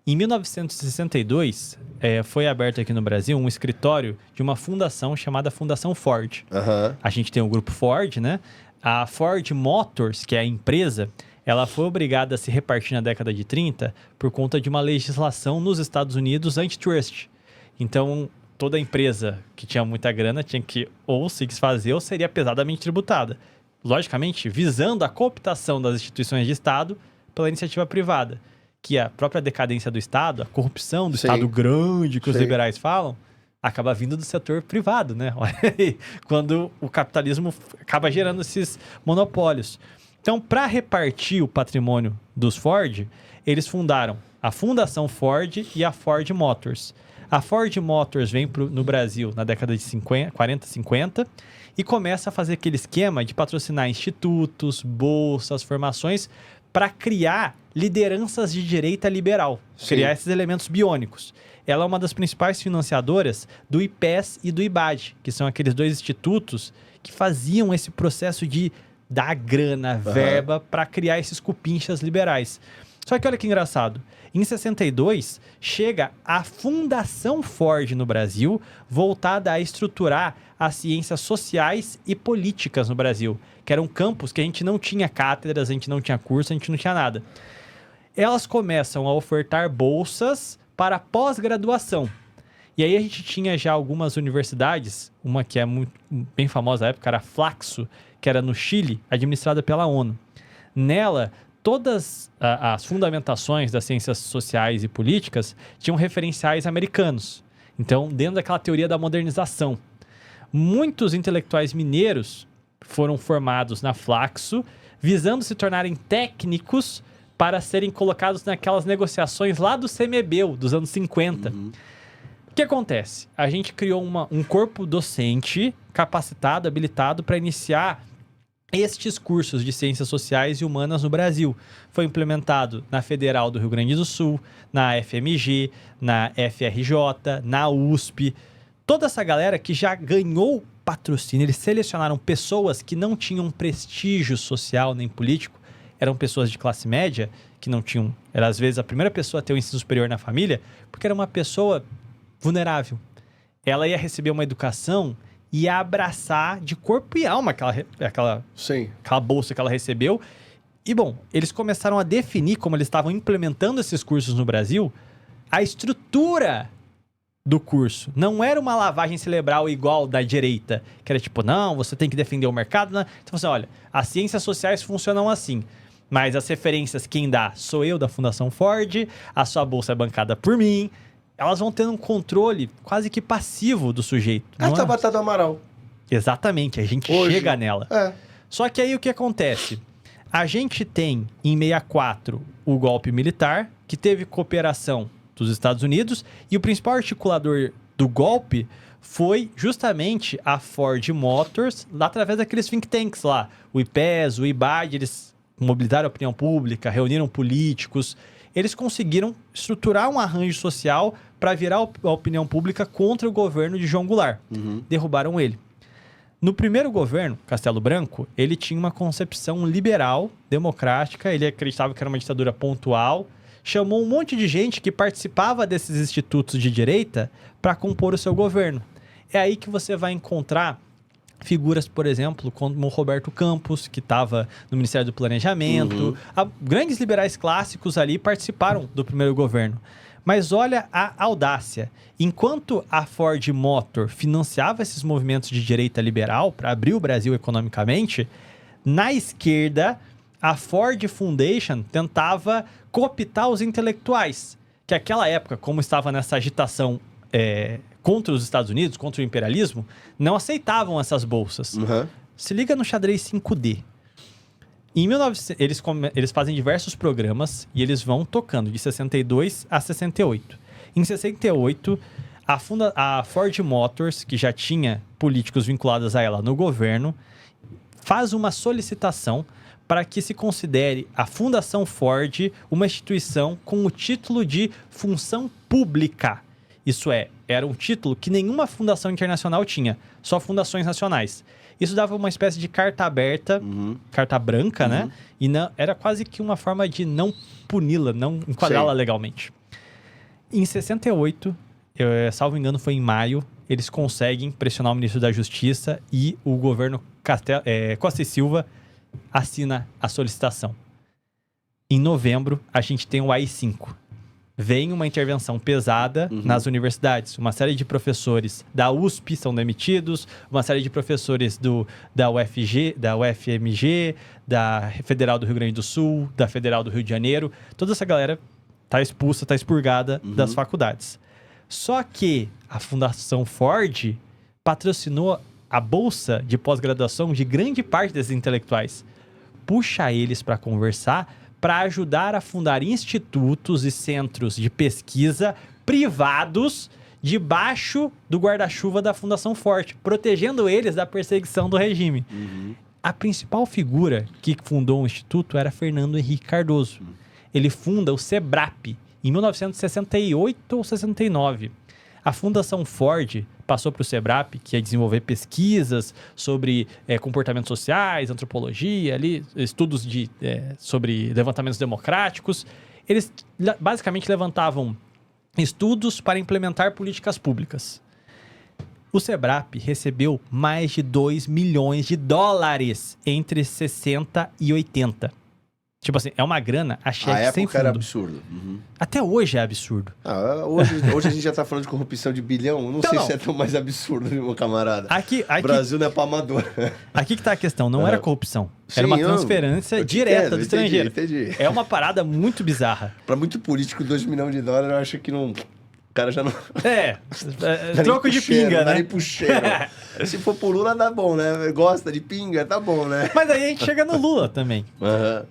Em 1962, foi aberto aqui no Brasil um escritório de uma fundação chamada Fundação Ford. Aham. A gente tem o grupo Ford, né? A Ford Motors, que é a empresa, ela foi obrigada a se repartir na década de 30 por conta de uma legislação nos Estados Unidos antitrust. Então, toda empresa que tinha muita grana tinha que ou se desfazer ou seria pesadamente tributada. Logicamente, visando a cooptação das instituições de Estado pela iniciativa privada, que a própria decadência do Estado, a corrupção do Sim. Estado grande que os Sim. liberais falam, acaba vindo do setor privado, né? Olha aí, quando o capitalismo acaba gerando esses monopólios. Então, para repartir o patrimônio dos Ford, eles fundaram a Fundação Ford e a Ford Motors. A Ford Motors vem no Brasil na década de 40, 50 e começa a fazer aquele esquema de patrocinar institutos, bolsas, formações para criar lideranças de direita liberal, Sim. criar esses elementos biônicos. Ela é uma das principais financiadoras do IPES e do IBAD, que são aqueles dois institutos que faziam esse processo de dar grana, verba, para criar esses cupinchas liberais. Só que olha que engraçado, em 62 chega a Fundação Ford no Brasil, voltada a estruturar as ciências sociais e políticas no Brasil, que eram campos que a gente não tinha cátedras, a gente não tinha curso, a gente não tinha nada. Elas começam a ofertar bolsas para pós-graduação. E aí a gente tinha já algumas universidades, uma que é bem famosa na época, era a Flaxo, que era no Chile, administrada pela ONU. Nela, todas as fundamentações das ciências sociais e políticas tinham referenciais americanos. Então, dentro daquela teoria da modernização. Muitos intelectuais mineiros foram formados na Flaxo, visando se tornarem técnicos para serem colocados naquelas negociações lá do CMEBEU, dos anos 50. O que acontece? A gente criou um corpo docente capacitado, habilitado para iniciar estes cursos de ciências sociais e humanas no Brasil. Foi implementado na Federal do Rio Grande do Sul, na FMG, na FRJ, na USP. Toda essa galera que já ganhou patrocínio, eles selecionaram pessoas que não tinham prestígio social nem político, eram pessoas de classe média, que não tinham... Era, às vezes, a primeira pessoa a ter o ensino superior na família, porque era uma pessoa vulnerável. Ela ia receber uma educação e ia abraçar de corpo e alma aquela bolsa que ela recebeu. E, bom, eles começaram a definir, como eles estavam implementando esses cursos no Brasil, a estrutura do curso. Não era uma lavagem cerebral igual da direita, que era tipo, não, você tem que defender o mercado. Né? Então, você olha, as ciências sociais funcionam assim, mas as referências quem dá sou eu da Fundação Ford, a sua bolsa é bancada por mim. Elas vão tendo um controle quase que passivo do sujeito. Essa batata do Amaral. Exatamente, a gente chega nela. Só que aí o que acontece? A gente tem, em 64, o golpe militar, que teve cooperação dos Estados Unidos, e o principal articulador do golpe foi justamente a Ford Motors, lá através daqueles think tanks lá. O IPES, o IBAD, eles mobilizaram a opinião pública, reuniram políticos. Eles conseguiram estruturar um arranjo social para virar a opinião pública contra o governo de João Goulart. Derrubaram ele. No primeiro governo, Castelo Branco, ele tinha uma concepção liberal, democrática, ele acreditava que era uma ditadura pontual, chamou um monte de gente que participava desses institutos de direita para compor o seu governo. É aí que você vai encontrar figuras, por exemplo, como o Roberto Campos, que estava no Ministério do Planejamento. Grandes liberais clássicos ali participaram do primeiro governo. Mas olha a audácia. Enquanto a Ford Motor financiava esses movimentos de direita liberal para abrir o Brasil economicamente, na esquerda, a Ford Foundation tentava cooptar os intelectuais, que naquela época, como estava nessa agitação contra os Estados Unidos, contra o imperialismo, não aceitavam essas bolsas. Se liga no xadrez 5D. Em 1900, eles fazem diversos programas e eles vão tocando de 62 a 68. Em 68, a Ford Motors, que já tinha políticos vinculados a ela no governo, faz uma solicitação para que se considere a Fundação Ford uma instituição com o título de função pública. Isso era um título que nenhuma fundação internacional tinha, só fundações nacionais. Isso dava uma espécie de carta aberta, carta branca, né? E era quase que uma forma de não puni-la, não enquadrá-la legalmente. Em 68, salvo engano, foi em maio, eles conseguem pressionar o ministro da Justiça e o governo Costa e Silva assina a solicitação. Em novembro, a gente tem o AI-5. Vem uma intervenção pesada nas universidades. Uma série de professores da USP são demitidos, uma série de professores da UFG, da UFMG, da Federal do Rio Grande do Sul, da Federal do Rio de Janeiro. Toda essa galera tá expulsa, tá expurgada das faculdades. Só que a Fundação Ford patrocinou a bolsa de pós-graduação de grande parte desses intelectuais. Puxa eles para conversar, para ajudar a fundar institutos e centros de pesquisa privados debaixo do guarda-chuva da Fundação Ford, protegendo eles da perseguição do regime. A principal figura que fundou o instituto era Fernando Henrique Cardoso. Ele funda o SEBRAP em 1968 ou 69. A Fundação Ford passou para o SEBRAP, que é desenvolver pesquisas sobre comportamentos sociais, antropologia, estudos sobre levantamentos democráticos. Eles basicamente levantavam estudos para implementar políticas públicas. O SEBRAP recebeu mais de 2 milhões de dólares entre 60 e 80. Tipo assim, é uma grana a cheque sem fundo. Era absurdo. Até hoje é absurdo. Hoje a gente já tá falando de corrupção de bilhão. Não sei se é tão mais absurdo, meu camarada. O Brasil não é pra amador. Aqui que tá a questão. Não era corrupção. Era uma transferência direta do estrangeiro. Entendi. É uma parada muito bizarra. Pra muito político, 2 milhões de dólares, eu acho que não... O cara já não... troco de pinga, né? Dá pro cheiro. Se for pro Lula, dá bom, né? Gosta de pinga, tá bom, né? Mas aí a gente chega no Lula também.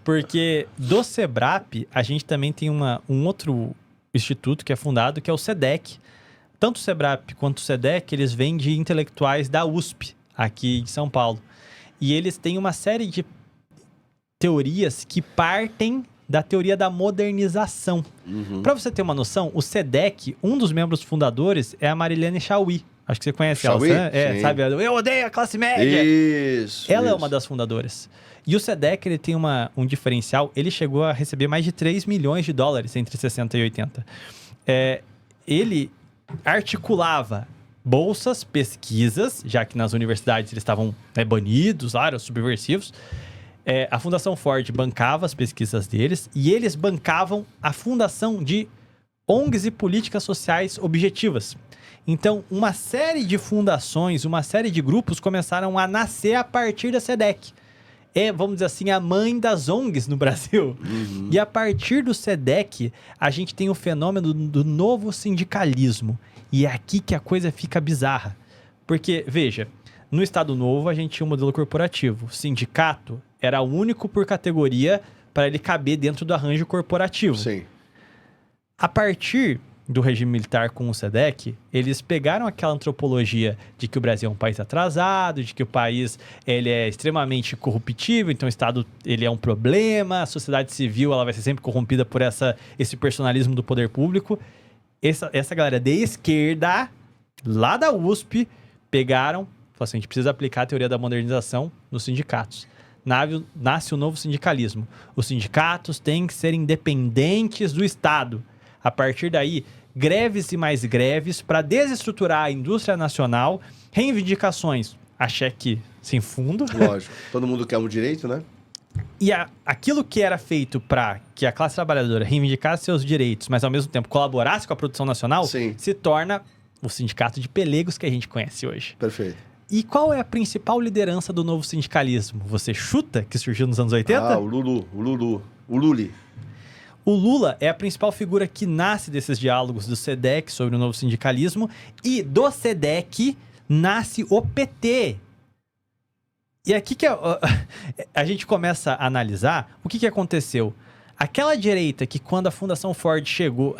Porque do SEBRAP, a gente também tem um outro instituto que é fundado, que é o SEDEC. Tanto o SEBRAP quanto o SEDEC, eles vêm de intelectuais da USP, aqui de São Paulo. E eles têm uma série de teorias que partem da teoria da modernização. Para você ter uma noção, o SEDEC, um dos membros fundadores é a Marilene Chaui. Acho que você conhece ela, né? Sabe? Eu odeio a classe média. Ela é uma das fundadoras. E o SEDEC, ele tem um diferencial. Ele chegou a receber mais de 3 milhões de dólares entre 60 e 80. Ele articulava bolsas, pesquisas, já que nas universidades eles estavam banidos, eram subversivos. A Fundação Ford bancava as pesquisas deles e eles bancavam a fundação de ONGs e políticas sociais objetivas. Então, uma série de fundações, uma série de grupos começaram a nascer a partir da SEDEC. Vamos dizer assim, a mãe das ONGs no Brasil. E a partir do SEDEC, a gente tem o fenômeno do novo sindicalismo. E é aqui que a coisa fica bizarra. Porque, veja, no Estado Novo a gente tinha um modelo corporativo. O sindicato era único por categoria para ele caber dentro do arranjo corporativo. Sim. A partir do regime militar com o SEDEC, eles pegaram aquela antropologia de que o Brasil é um país atrasado, de que o país ele é extremamente corruptível, então o Estado ele é um problema, a sociedade civil ela vai ser sempre corrompida por esse personalismo do poder público. Essa galera de esquerda, lá da USP, pegaram, falaram assim, a gente precisa aplicar a teoria da modernização nos sindicatos. Nasce o novo sindicalismo. Os sindicatos têm que ser independentes do Estado. A partir daí, greves e mais greves para desestruturar a indústria nacional, reivindicações a cheque sem fundo. Lógico, todo mundo quer um direito, né? E aquilo que era feito para que a classe trabalhadora reivindicasse seus direitos, mas ao mesmo tempo colaborasse com a produção nacional, se torna o sindicato de pelegos que a gente conhece hoje. Perfeito. E qual é a principal liderança do novo sindicalismo? Você chuta que surgiu nos anos 80? O Luli. O Lula é a principal figura que nasce desses diálogos do SEDEC sobre o novo sindicalismo, e do SEDEC nasce o PT. E aqui que a gente começa a analisar o que aconteceu. Aquela direita que quando a Fundação Ford chegou...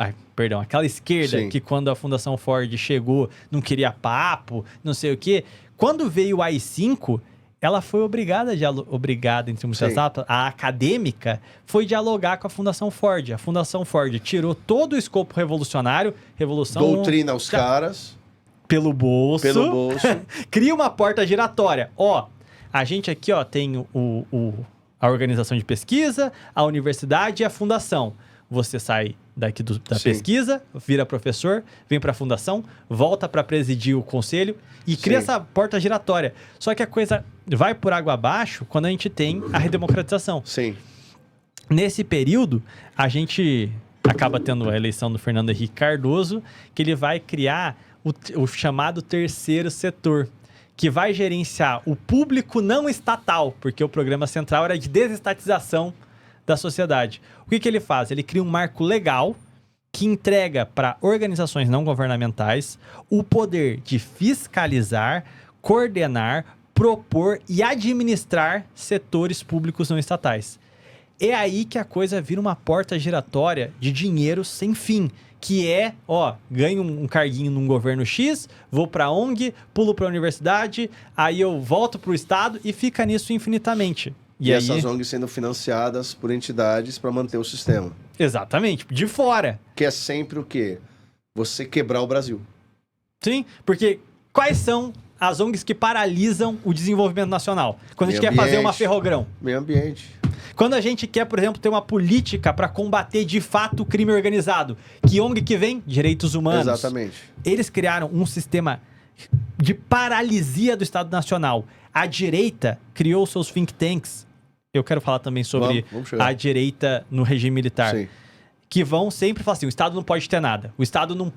aquela esquerda que quando a Fundação Ford chegou não queria papo, não sei o quê. Quando veio o AI-5... ela foi obrigada, entre muitas aspas, a acadêmica, foi dialogar com a Fundação Ford. A Fundação Ford tirou todo o escopo revolucionário, doutrina os caras. Pelo bolso. Cria uma porta giratória. A gente aqui tem a organização de pesquisa, a universidade e a fundação. você sai daqui da pesquisa, vira professor, vem para a fundação, volta para presidir o conselho e cria essa porta giratória. Só que a coisa vai por água abaixo quando a gente tem a redemocratização. Sim. Nesse período, a gente acaba tendo a eleição do Fernando Henrique Cardoso, que ele vai criar o chamado terceiro setor, que vai gerenciar o público não estatal, porque o programa central era de desestatização da sociedade. O que ele faz? Ele cria um marco legal que entrega para organizações não governamentais o poder de fiscalizar, coordenar, propor e administrar setores públicos não estatais. É aí que a coisa vira uma porta giratória de dinheiro sem fim, que é, ganho um carguinho num governo X, vou para a ONG, pulo para a universidade, aí eu volto para o Estado e fica nisso infinitamente. E aí... essas ONGs sendo financiadas por entidades para manter o sistema. Exatamente, de fora. Que é sempre o quê? Você quebrar o Brasil. Sim, porque quais são as ONGs que paralisam o desenvolvimento nacional? Quando a gente quer fazer uma Ferrogrão. Meio ambiente. Quando a gente quer, por exemplo, ter uma política para combater de fato o crime organizado. Que ONG que vem? Direitos humanos. Exatamente. Eles criaram um sistema de paralisia do Estado Nacional. A direita criou seus think tanks. Eu quero falar também sobre a direita no regime militar. Sim. Que vão sempre falar assim, o Estado não pode ter nada. O Estado não...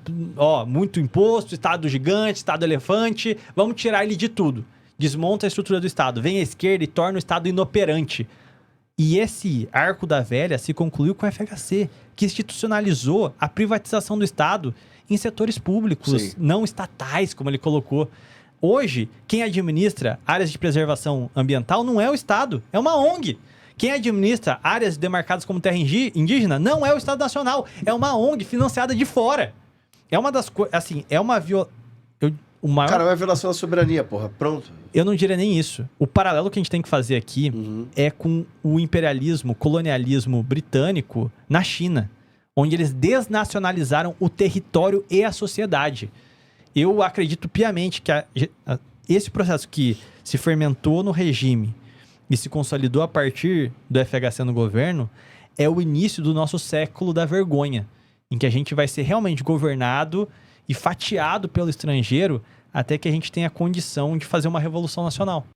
muito imposto, Estado gigante, Estado elefante. Vamos tirar ele de tudo. Desmonta a estrutura do Estado. Vem a esquerda e torna o Estado inoperante. E esse arco da velha se concluiu com a FHC, que institucionalizou a privatização do Estado em setores públicos, não estatais, como ele colocou. Hoje, quem administra áreas de preservação ambiental não é o Estado, é uma ONG. Quem administra áreas demarcadas como terra indígena não é o Estado Nacional, é uma ONG financiada de fora. É uma das coisas, assim, é uma Cara, é uma violação da soberania, porra. Pronto. Eu não diria nem isso. O paralelo que a gente tem que fazer aqui é com o imperialismo, colonialismo britânico na China, onde eles desnacionalizaram o território e a sociedade. Eu acredito piamente que esse processo que se fermentou no regime e se consolidou a partir do FHC no governo é o início do nosso século da vergonha, em que a gente vai ser realmente governado e fatiado pelo estrangeiro até que a gente tenha condição de fazer uma revolução nacional.